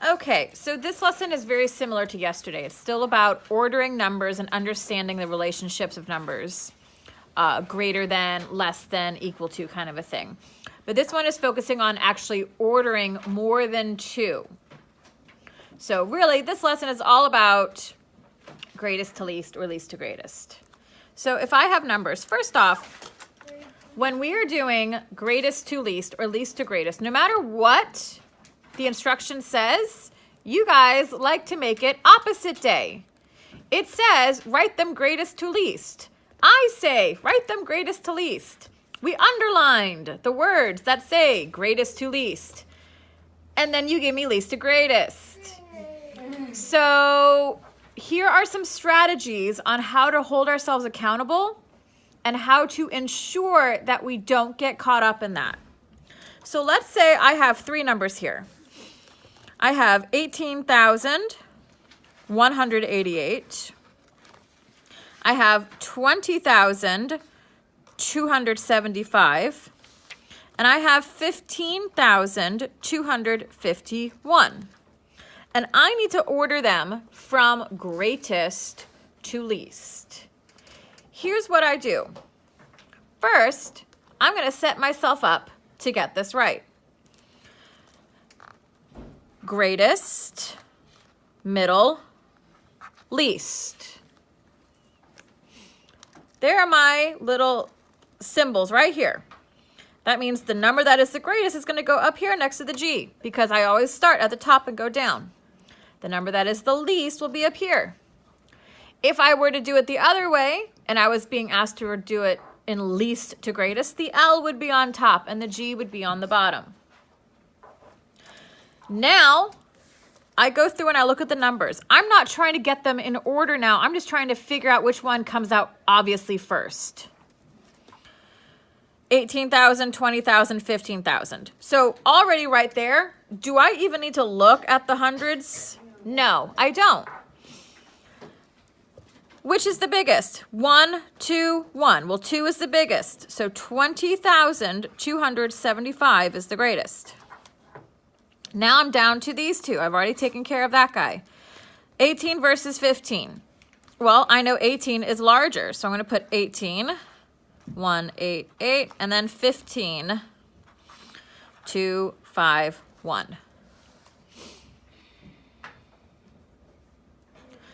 Okay, so this lesson is very similar to yesterday. It's still about ordering numbers and understanding the relationships of numbers. Greater than, less than, equal to kind of a thing. But this one is focusing on actually ordering more than 2. So really, this lesson is all about greatest to least or least to greatest. So if I have numbers, first off, when we are doing greatest to least or least to greatest, no matter what the instruction says, you guys like to make it opposite day. It says, write them greatest to least. I say, write them greatest to least. We underlined the words that say greatest to least. And then you give me least to greatest. So here are some strategies on how to hold ourselves accountable and how to ensure that we don't get caught up in that. So let's say I have 3 numbers here. I have 18,188. I have 20,275. And I have 15,251. And I need to order them from greatest to least. Here's what I do. First, I'm going to set myself up to get this right. Greatest, middle, least. There are my little symbols right here. That means the number that is the greatest is going to go up here next to the G, because I always start at the top and go down. The number that is the least will be up here. If I were to do it the other way, and I was being asked to do it in least to greatest, the L would be on top and the G would be on the bottom. Now, I go through and I look at the numbers. I'm not trying to get them in order now. I'm just trying to figure out which one comes out obviously first. 18,000, 20,000, 15,000. So already right there, do I even need to look at the hundreds? No, I don't. Which is the biggest? 1, 2, 1. Well, 2 is the biggest. So 20,275 is the greatest. Now I'm down to these 2. I've already taken care of that guy. 18 versus 15. Well, I know 18 is larger, so I'm going to put 18, 1, 8, 8, and then 15, 2, 5, 1.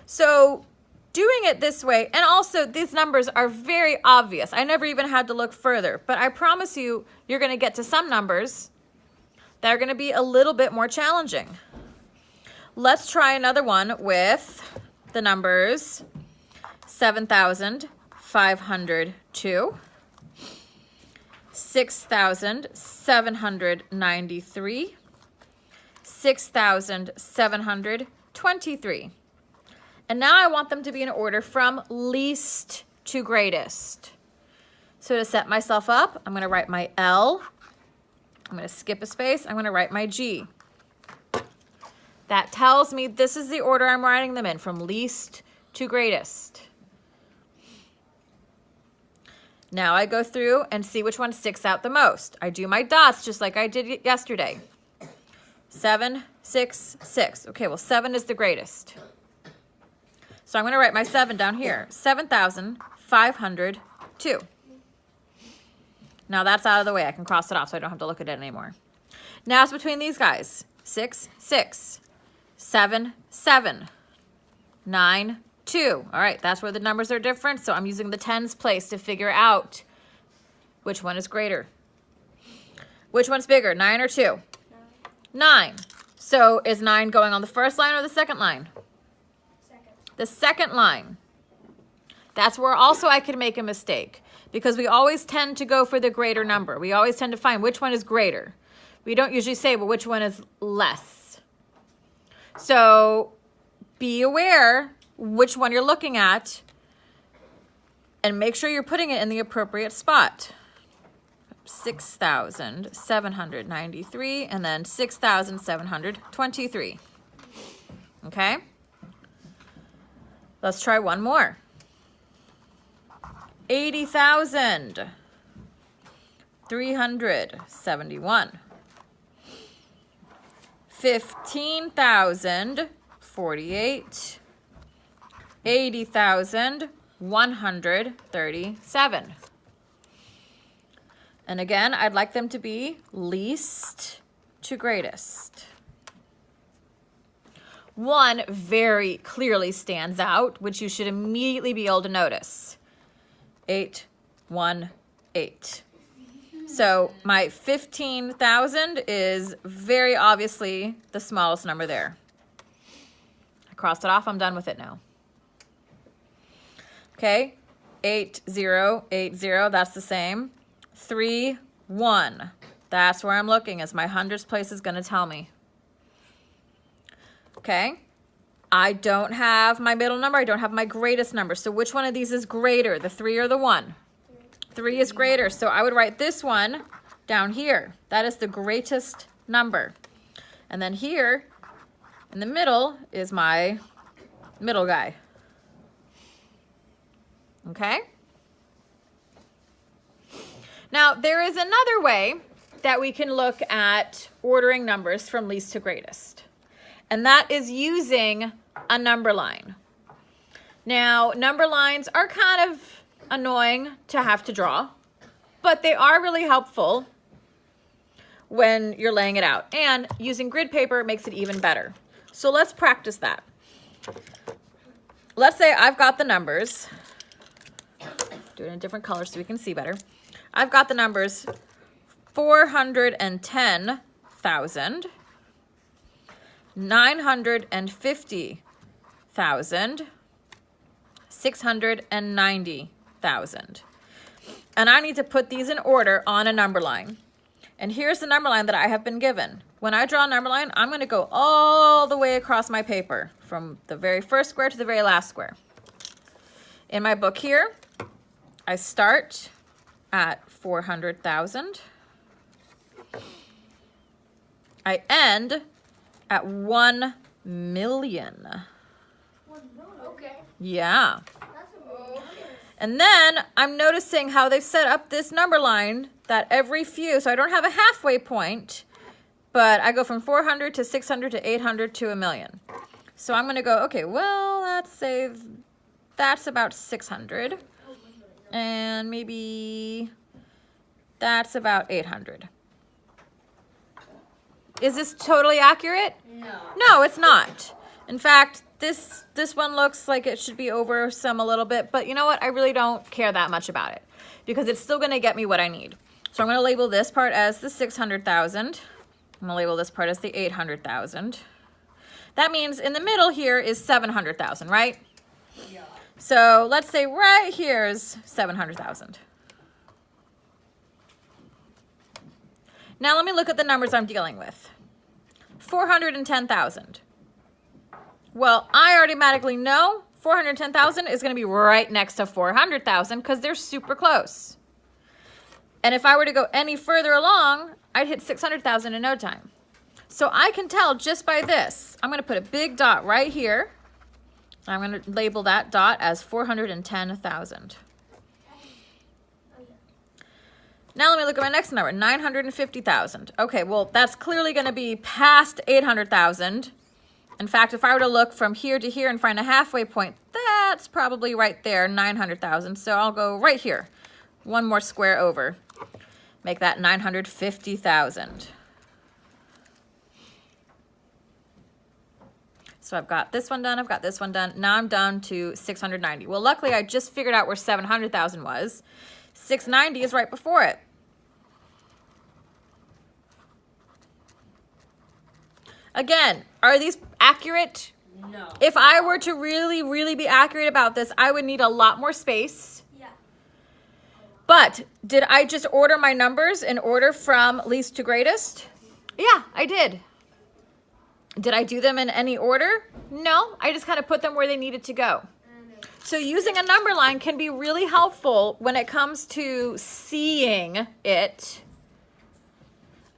So doing it this way, and also these numbers are very obvious. I never even had to look further, but I promise you, you're going to get to some numbers that are going to be a little bit more challenging. Let's try another one with the numbers 7,502, 6,793, 6,723. And now I want them to be in order from least to greatest. So to set myself up, I'm going to write my L. I'm going to skip a space. I'm going to write my G. That tells me this is the order I'm writing them in, from least to greatest. Now I go through and see which one sticks out the most. I do my dots just like I did yesterday. 7, 6, 6. Okay, well, 7 is the greatest. So I'm going to write my 7 down here. 7,502. Now that's out of the way. I can cross it off so I don't have to look at it anymore. Now it's between these guys. 6, 6, 7, 7, 9, 2. All right, that's where the numbers are different. So I'm using the tens place to figure out which one is greater. Which one's bigger, 9 or 2? 9. So is 9 going on the first line or the second line? The second line. That's where also I can make a mistake, because we always tend to go for the greater number. We always tend to find which one is greater. We don't usually say, well, which one is less. So be aware which one you're looking at and make sure you're putting it in the appropriate spot. 6,793 and then 6,723. Okay? Let's try one more. 80,371. 15,048, 80,137. And again, I'd like them to be least to greatest. One very clearly stands out, which you should immediately be able to notice. 818. So my 15,000 is very obviously the smallest number there. I crossed it off. I'm done with it now. Okay, 8080, that's the same. 31, that's where I'm looking, as my hundreds place is going to tell me. Okay, I don't have my middle number. I don't have my greatest number. So which one of these is greater, the 3 or the 1? 3 is greater. So I would write this one down here. That is the greatest number. And then here in the middle is my middle guy. Okay? Now, there is another way that we can look at ordering numbers from least to greatest, and that is using a number line. Now, number lines are kind of annoying to have to draw, but they are really helpful when you're laying it out, and using grid paper makes it even better. So let's practice that. Let's say I've got the numbers. Do it in a different color so we can see better. I've got the numbers 410,000, 950,000, 690,000. And I need to put these in order on a number line. And here's the number line that I have been given. When I draw a number line, I'm going to go all the way across my paper, from the very first square to the very last square. In my book here, I start at 400,000. I end at 1 million. Okay. Yeah. That's okay. And then I'm noticing how they've set up this number line that every few, so I don't have a halfway point, but I go from 400 to 600 to 800 to 1 million. So I'm going to go, okay, well, let's say that's about 600. And maybe that's about 800. Is this totally accurate? No. No, it's not. In fact, this one looks like it should be over some a little bit, but you know what? I really don't care that much about it because it's still going to get me what I need. So I'm going to label this part as the 600,000. I'm going to label this part as the 800,000. That means in the middle here is 700,000, right? Yeah. So let's say right here is 700,000. Now let me look at the numbers I'm dealing with. 410,000. Well, I automatically know 410,000 is going to be right next to 400,000 because they're super close. And if I were to go any further along, I'd hit 600,000 in no time. So I can tell just by this. I'm going to put a big dot right here. I'm going to label that dot as 410,000. Now let me look at my next number, 950,000. Okay, well, that's clearly going to be past 800,000. In fact, if I were to look from here to here and find a halfway point, that's probably right there, 900,000. So I'll go right here, one more square over. Make that 950,000. So I've got this one done, I've got this one done. Now I'm down to 690. Well, luckily I just figured out where 700,000 was. 690 is right before it. Again, are these accurate? No. If I were to really, really be accurate about this, I would need a lot more space. Yeah. But did I just order my numbers in order from least to greatest? Yeah, I did. Did I do them in any order? No, I just kind of put them where they needed to go. So using a number line can be really helpful when it comes to seeing it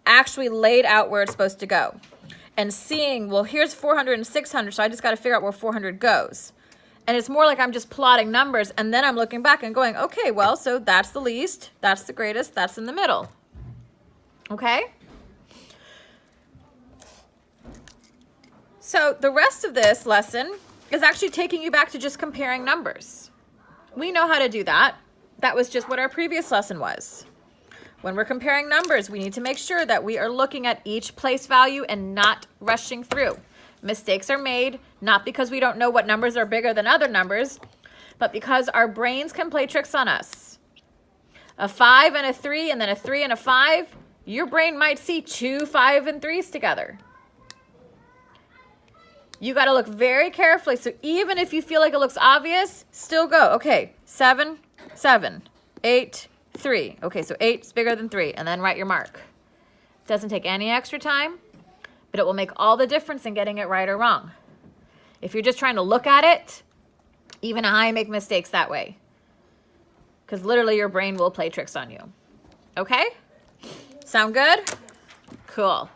actually laid out where it's supposed to go. And seeing, well, here's 400 and 600, so I just got to figure out where 400 goes. And it's more like I'm just plotting numbers, and then I'm looking back and going, okay, well, so that's the least, that's the greatest, that's in the middle. Okay? So the rest of this lesson is actually taking you back to just comparing numbers. We know how to do that. That was just what our previous lesson was. When we're comparing numbers, we need to make sure that we are looking at each place value and not rushing through. Mistakes are made not because we don't know what numbers are bigger than other numbers, but because our brains can play tricks on us. A 5 and a 3 and then a 3 and a 5, your brain might see 2 5 and 3s together. You got to look very carefully. So even if you feel like it looks obvious, still go. Okay, 7, 7, 8, 3. Okay, so 8 is bigger than 3, and then write your mark. It doesn't take any extra time, but it will make all the difference in getting it right or wrong. If you're just trying to look at it, even I make mistakes that way. Because literally your brain will play tricks on you. Okay? Sound good? Cool.